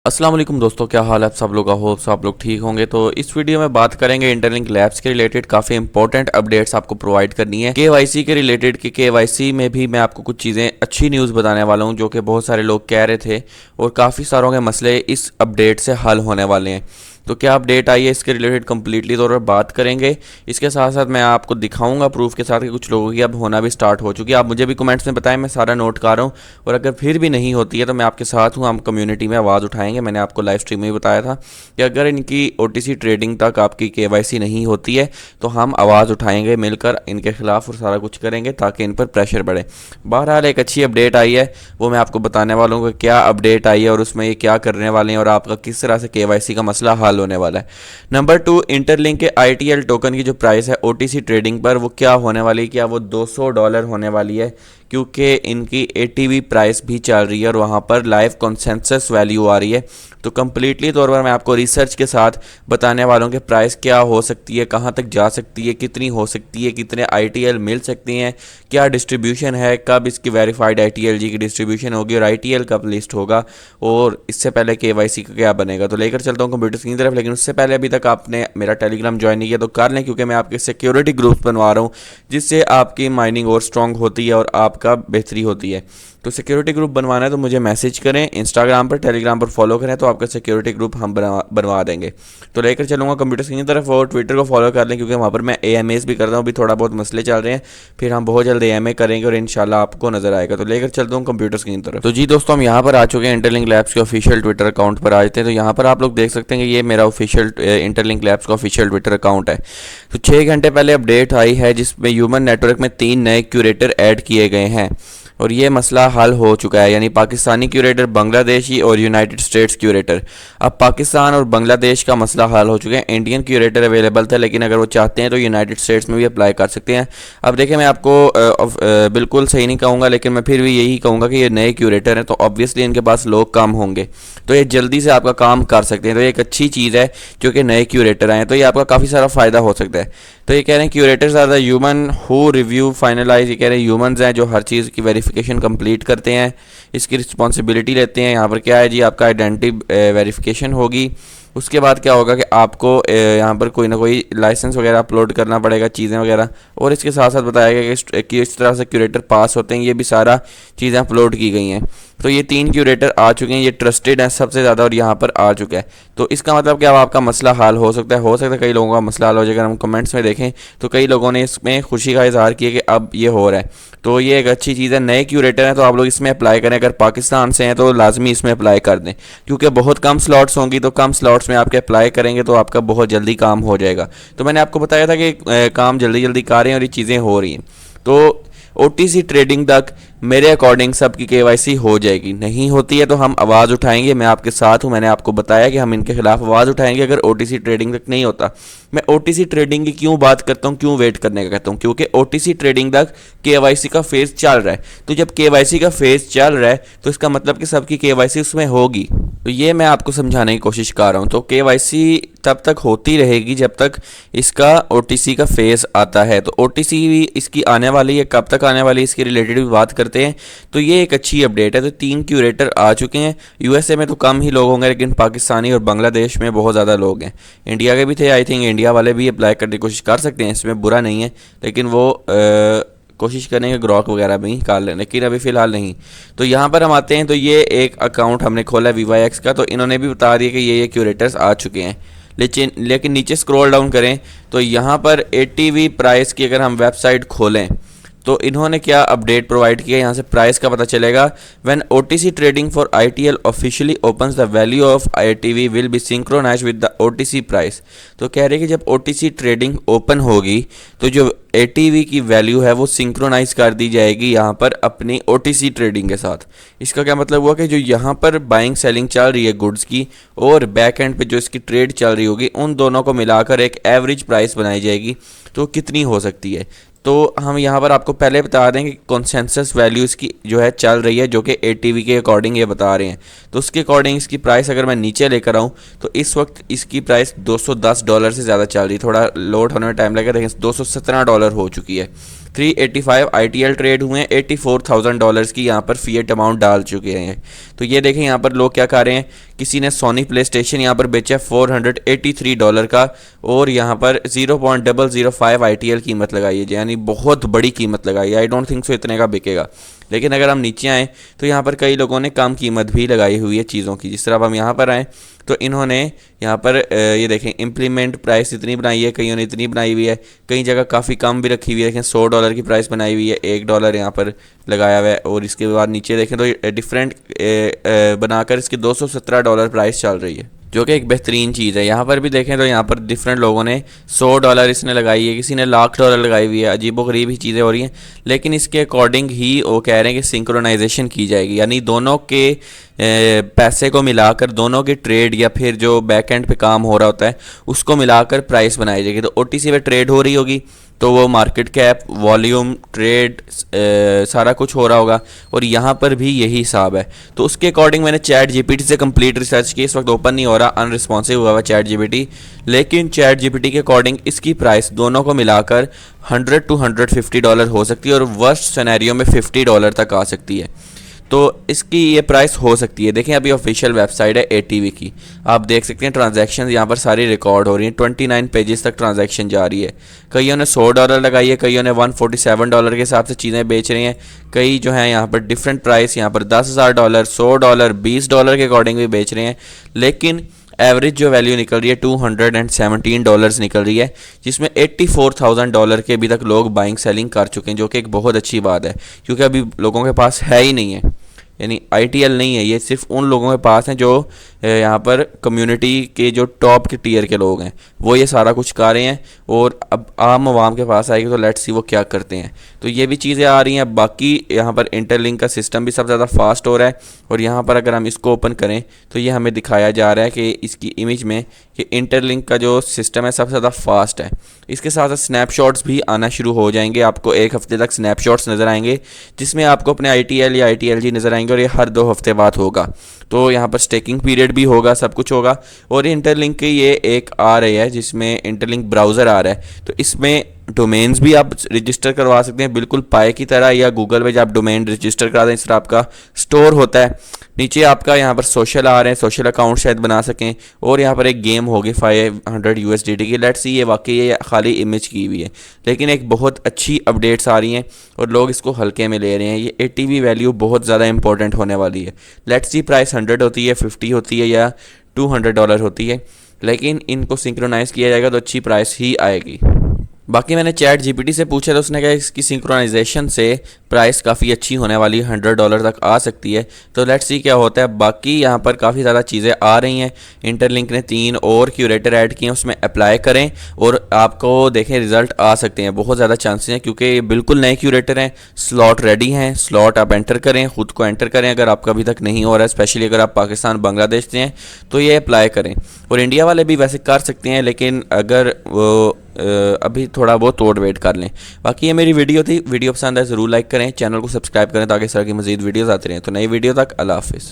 अस्सलाम वालेकुम दोस्तों, क्या हाल है आप सब लोग का। होप सब लोग ठीक होंगे। तो इस वीडियो में बात करेंगे इंटरलिंक लैब्स के रिलेटेड। काफ़ी इंपॉर्टेंट अपडेट्स आपको प्रोवाइड करनी है केवाईसी के रिलेटेड। कि केवाईसी में भी मैं आपको कुछ चीज़ें अच्छी न्यूज़ बताने वाला हूं जो कि बहुत सारे लोग कह रहे थे और काफ़ी सारों के मसले इस अपडेट से हल होने वाले हैं। तो क्या अपडेट आई है इसके रिलेटेड कंप्लीटली तौर पर बात करेंगे। इसके साथ साथ मैं आपको दिखाऊंगा प्रूफ के साथ कि कुछ लोगों की अब होना भी स्टार्ट हो चुकी है। आप मुझे भी कमेंट्स में बताएं, मैं सारा नोट कर रहा हूँ। और अगर फिर भी नहीं होती है तो मैं आपके साथ हूँ, हम कम्युनिटी में आवाज़ उठाएंगे। मैंने आपको लाइव स्ट्रीम में भी बताया था कि अगर इनकी ओटीसी ट्रेडिंग तक आपकी केवाईसी नहीं होती है तो हम आवाज़ उठाएंगे मिलकर इनके खिलाफ और सारा कुछ करेंगे ताकि इन पर प्रेशर बढ़े। बहरहाल एक अच्छी अपडेट आई है, वो मैं आपको बताने वाला हूँ कि क्या अपडेट आई है और उसमें ये क्या करने वाले हैं और आपका किस तरह से केवाईसी का मसला हल होने वाला है। नंबर 2, इंटरलिंक के आईटीएल टोकन की जो प्राइस है ओटीसी ट्रेडिंग पर वो क्या होने वाली है, क्या वो $200 होने वाली है, क्योंकि इनकी एटीवी प्राइस भी चल रही है और वहाँ पर लाइव कंसेंसस वैल्यू आ रही है। तो कम्प्लीटली तौर पर मैं आपको रिसर्च के साथ बताने वाला हूँ कि प्राइस क्या हो सकती है, कहाँ तक जा सकती है, कितनी हो सकती है, कितने आईटीएल मिल सकती हैं, क्या डिस्ट्रीब्यूशन है, कब इसकी वेरीफाइड आईटीएलजी की डिस्ट्रीब्यूशन होगी और आईटीएल कब लिस्ट होगा और इससे पहले केवाईसी का क्या बनेगा। तो लेकर चलता हूँ कंप्यूटर की तरफ। लेकिन उससे पहले अभी तक आपने मेरा टेलीग्राम ज्वाइन नहीं किया तो कर लें, क्योंकि मैं आपके सिक्योरिटी ग्रुप्स बनवा रहा हूँ जिससे आपकी माइनिंग और स्ट्रॉन्ग होती है और आपका बेहतरी होती है। तो सिक्योरिटी ग्रुप बनवाना है तो मुझे मैसेज करें इंस्टाग्राम पर, टेलीग्राम पर फॉलो करें तो आपका सिक्योरिटी ग्रुप हम बनवा देंगे। तो लेकर चलूँगा कंप्यूटर स्क्रीन की तरफ और ट्विटर को फॉलो कर लें, क्योंकि वहाँ पर मैं एएमएस भी करता हूँ। अभी थोड़ा बहुत मसले चल रहे हैं, फिर हम बहुत जल्द एएमए करेंगे और इंशाल्लाह आपको नजर आएगा। तो लेकर चलता हूँ कंप्यूटर स्क्रीन की तरफ। तो जी दोस्तों, हम यहाँ पर आ चुके हैं इंटरलिंक लैब्स के ऑफिशियल ट्विटर अकाउंट पर आ जाते हैं। तो यहाँ पर आप लोग देख सकते हैं कि ये मेरा ऑफिशियल इंटरलिंक लैब्स का ऑफिशियल ट्विटर अकाउंट है। तो 6 घंटे पहले अपडेट आई है जिसमें ह्यूमन नेटवर्क में 3 नए क्यूरेटर ऐड किए गए हैं और ये मसला हल हो चुका है, यानी पाकिस्तानी क्यूरेटर, बांग्लादेशी और यूनाइटेड स्टेट्स क्यूरेटर। अब पाकिस्तान और बांग्लादेश का मसला हल हो चुका है। इंडियन क्यूरेटर अवेलेबल था, लेकिन अगर वो चाहते हैं तो यूनाइटेड स्टेट्स में भी अप्लाई कर सकते हैं। अब देखें, मैं आपको बिल्कुल सही नहीं कहूँगा, लेकिन मैं फिर भी यही कहूँगा कि ये नए क्यूरेटर हैं तो ऑब्वियसली इनके पास लोग कम होंगे, तो ये जल्दी से आपका काम कर सकते हैं। तो ये एक अच्छी चीज़ है जो कि नए क्यूरेटर आए, तो ये आपका काफ़ी सारा फ़ायदा हो सकता है। तो ये कह रहे हैं curators are the human who review finalise. ये कह रहे हैं ह्यूमंस हैं जो हर चीज़ की वेरिफिकेशन कंप्लीट करते हैं, इसकी रिस्पॉन्सिबिलिटी लेते हैं। यहाँ पर क्या है जी, आपका आइडेंटिटी वेरिफिकेशन होगी। उसके बाद क्या होगा कि आपको यहाँ पर कोई ना कोई लाइसेंस वगैरह अपलोड करना पड़ेगा, चीज़ें वगैरह। और इसके साथ साथ बताया गया कि इस तरह से क्यूरेटर पास होते हैं, ये भी सारा चीज़ें अपलोड की गई हैं। तो ये 3 क्यूरेटर आ चुके हैं, ये ट्रस्टेड है सबसे ज़्यादा और यहाँ पर आ चुका है। तो इसका मतलब क्या, अब आपका मसला हल हो सकता है। कई लोगों का मसला हल हो जाएगा। हम कमेंट्स में देखें तो कई लोगों ने इसमें खुशी का इजहार किया कि अब ये हो रहा है, तो ये एक अच्छी चीज़ है। नए क्यूरेटर हैं तो आप लोग इसमें अप्लाई करें। अगर पाकिस्तान से हैं तो लाजमी इसमें अप्लाई कर दें, क्योंकि बहुत कम स्लॉट्स होंगी, तो कम स्लॉट्स में आपके अप्लाई करेंगे तो आपका बहुत जल्दी काम हो जाएगा। तो मैंने आपको बताया था कि काम जल्दी जल्दी कर रहे हैं और ये चीज़ें हो रही हैं। तो ओटीसी ट्रेडिंग तक मेरे अकॉर्डिंग सबकी केवाईसी हो जाएगी। नहीं होती है तो हम आवाज़ उठाएंगे, मैं आपके साथ हूँ। मैंने आपको बताया कि हम इनके खिलाफ आवाज़ उठाएंगे अगर ओटीसी ट्रेडिंग तक नहीं होता। मैं ओटीसी ट्रेडिंग की क्यों बात करता हूँ, क्यों वेट करने का कहता हूँ, क्योंकि ओटीसी ट्रेडिंग तक केवाईसी का फेज़ चल रहा है। तो जब केवाईसी का फेज़ चल रहा है तो इसका मतलब कि सबकी केवाईसी उसमें होगी। तो ये मैं आपको समझाने की कोशिश कर रहा हूँ। तो केवाईसी तब तक होती रहेगी जब तक इसका ओटीसी का फेज़ आता है। तो ओटीसी इसकी आने वाली है, कब तक आने वाली है, इसके रिलेटेड भी बात करते हैं। तो ये एक अच्छी अपडेट है। तो 3 क्यूरेटर आ चुके हैं। यूएसए में तो कम ही लोग होंगे, लेकिन पाकिस्तानी और बांग्लादेश में बहुत ज़्यादा लोग हैं। इंडिया के भी थे, आई थिंक इंडिया वाले भी अप्लाई करने की कोशिश कर सकते हैं, इसमें बुरा नहीं है, लेकिन वो कोशिश करेंगे ग्रॉक वगैरह भी कर लें, लेकिन अभी फ़िलहाल नहीं। तो यहाँ पर हम आते हैं। तो ये एक अकाउंट हमने खोला VYX का, तो इन्होंने भी बता दिया कि ये क्यूरेटर्स आ चुके हैं। लेकिन नीचे स्क्रॉल डाउन करें तो यहाँ पर एटीवी प्राइस की अगर हम वेबसाइट खोलें तो इन्होंने क्या अपडेट प्रोवाइड किया, यहाँ से प्राइस का पता चलेगा। When OTC trading for ITL officially opens the value of ITV will be synchronised with the OTC price. तो कह रहे हैं कि जब ओटीसी ट्रेडिंग ओपन होगी तो जो एटीवी की वैल्यू है वो सिंक्रोनाइज कर दी जाएगी यहाँ पर अपनी ओटीसी ट्रेडिंग के साथ। इसका क्या मतलब हुआ कि जो यहाँ पर बाइंग सेलिंग चल रही है गुड्स की और बैक एंड पे जो इसकी ट्रेड चल रही होगी, उन दोनों को मिलाकर एक एवरेज प्राइस बनाई जाएगी। तो कितनी हो सकती है, तो हम यहाँ पर आपको पहले बता दें कि कॉन्सेंसस वैल्यू इसकी जो है चल रही है, जो कि एटीवी के अकॉर्डिंग ये बता रहे हैं। तो उसके अकॉर्डिंग इसकी प्राइस अगर मैं नीचे लेकर आऊँ तो इस वक्त इसकी प्राइस $210 से ज़्यादा चल रही है। थोड़ा लोड होने में टाइम लगेगा, लेकिन $217 हो चुकी है। 385 ITL ट्रेड हुए हैं, $84,000 की यहाँ पर फिएट अमाउंट डाल चुके हैं। तो ये देखें यहाँ पर लोग क्या कर रहे हैं, किसी ने सोनी प्ले स्टेशन यहाँ पर बेचा है $483 का, और यहाँ पर 0.005 ITL कीमत लगाई है, यानी बहुत बड़ी कीमत लगाई है। आई डोंट थिंक सो इतने का बिकेगा। लेकिन अगर हम नीचे आएँ तो यहाँ पर कई लोगों ने कम कीमत भी लगाई हुई है चीज़ों की। जिस तरह अब हम यहाँ पर आएँ तो इन्होंने यहाँ पर ये देखें इम्प्लीमेंट प्राइस इतनी बनाई है, कईयों ने इतनी बनाई हुई है, कई जगह काफ़ी कम भी रखी हुई है। देखें $100 की प्राइस बनाई हुई है, $1 यहाँ पर लगाया हुआ है, और इसके बाद नीचे देखें तो डिफरेंट बनाकर इसकी $217 प्राइस चल रही है, जो कि एक बेहतरीन चीज़ है। यहाँ पर भी देखें तो यहाँ पर डिफरेंट लोगों ने $100 इसने लगाई है, किसी ने $1,00,000 लगाई हुई है। अजीबो गरीब ही चीज़ें हो रही हैं, लेकिन इसके अकॉर्डिंग ही वो कह रहे हैं कि सिंक्रोनाइजेशन की जाएगी, यानी दोनों के पैसे को मिलाकर, दोनों की ट्रेड या फिर जो बैक एंड पे काम हो रहा होता है उसको मिलाकर प्राइस बनाई जाएगी। तो OTC पे ट्रेड हो रही होगी तो वो मार्केट कैप, वॉल्यूम, ट्रेड सारा कुछ हो रहा होगा, और यहाँ पर भी यही हिसाब है। तो उसके अकॉर्डिंग मैंने चैट GPT से कंप्लीट रिसर्च की। इस वक्त ओपन नहीं हो रहा, अनरिस्पॉन्सिव हुआ हुआ चैट GPT, लेकिन चैट GPT के अकॉर्डिंग इसकी प्राइस दोनों को मिलाकर $100 to $150 हो सकती है, और वर्स्ट सिनेरियो में $50 तक आ सकती है। तो इसकी ये प्राइस हो सकती है। देखें अभी ऑफिशियल वेबसाइट है ATV की, आप देख सकते हैं ट्रांजैक्शन यहाँ पर सारी रिकॉर्ड हो रही हैं, 29 पेजेस तक ट्रांजैक्शन जा रही है। कईयों ने $100 लगाई है, कईयों ने $147 के हिसाब से चीज़ें बेच रहे हैं, कई जो हैं यहाँ पर डिफरेंट प्राइस, यहाँ पर $10,000, $100, $20 के अकॉर्डिंग भी बेच रहे हैं। लेकिन एवरेज जो वैल्यू निकल रही है $217 निकल रही है, जिसमें $84,000 के अभी तक लोग बाइंग सेलिंग कर चुके हैं, जो कि एक बहुत अच्छी बात है, क्योंकि अभी लोगों के पास है ही नहीं है, यानी ITL नहीं है, ये सिर्फ उन लोगों के पास हैं जो यहाँ पर कम्युनिटी के जो टॉप के टीयर के लोग हैं, वो ये सारा कुछ कर रहे हैं। और अब आम आवाम के पास आएगी तो लेट्स सी वो क्या करते हैं। तो ये भी चीज़ें आ रही हैं। बाकी यहाँ पर इंटरलिंक का सिस्टम भी सबसे ज़्यादा फास्ट हो रहा है, और यहाँ पर अगर हम इसको ओपन करें तो ये हमें दिखाया जा रहा है कि इसकी इमेज में कि इंटरलिंक का जो सिस्टम है सबसे ज़्यादा फास्ट है। इसके साथ साथ स्नैपशॉट्स भी आना शुरू हो जाएंगे, आपको एक हफ्ते तक स्नैपशॉट्स नज़र आएंगे, जिसमें आपको अपने ITL या ITLG नज़र आएंगे, और ये हर 2 हफ्ते बाद होगा। तो यहाँ पर स्टेकिंग पीरियड भी होगा, सब कुछ होगा। और इंटरलिंक की ये एक आ रही है जिसमें इंटरलिंक ब्राउज़र आ रहा है, तो इसमें डोमेन्स भी आप रजिस्टर करवा सकते हैं, बिल्कुल पाए की तरह, या गूगल पे जब आप डोमेन रजिस्टर करा दें इस तरह आपका स्टोर होता है। नीचे आपका यहाँ पर सोशल आ रहे हैं, सोशल अकाउंट शायद बना सकें, और यहाँ पर एक गेम होगी 500 USDT की। लेट्स सी ये वाकई ये खाली इमेज की हुई है, लेकिन एक बहुत अच्छी अपडेट्स आ रही हैं और लोग इसको हल्के में ले रहे हैं। ये ATV वैल्यू बहुत ज़्यादा इंपॉर्टेंट होने वाली है। लेट्स सी प्राइस 100 होती है, 50 होती है, या $200 होती है, लेकिन इनको सिंक्रोनाइज़ किया जाएगा तो अच्छी प्राइस ही आएगी। बाकी मैंने चैट GPT से पूछा तो उसने कहा इसकी सिंक्रोनाइजेशन से प्राइस काफ़ी अच्छी होने वाली है, $100 तक आ सकती है। तो लेट्स सी क्या होता है। बाकी यहाँ पर काफ़ी ज़्यादा चीज़ें आ रही हैं। इंटरलिंक ने 3 और क्यूरेटर ऐड किए हैं, उसमें अप्लाई करें और आपको देखें रिज़ल्ट आ सकते हैं। बहुत ज़्यादा चांसेस हैं क्योंकि ये बिल्कुल नए क्यूरेटर हैं, स्लॉट रेडी हैं, स्लॉट आप एंटर करें, ख़ुद को एंटर करें अगर आपका अभी तक नहीं हो रहा है, स्पेशली अगर आप पाकिस्तान बांग्लादेश से हैं तो ये अप्लाई करें। और इंडिया वाले भी वैसे कर सकते हैं, लेकिन अगर वो अभी थोड़ा बहुत तोड़ वेट कर लें। बाकी ये मेरी वीडियो थी, वीडियो पसंद है ज़रूर लाइक करें, चैनल को सब्सक्राइब करें ताकि इस तरह की मज़ीद वीडियोज़ आती रहें। तो नई वीडियो तक अल्लाह हाफिज़।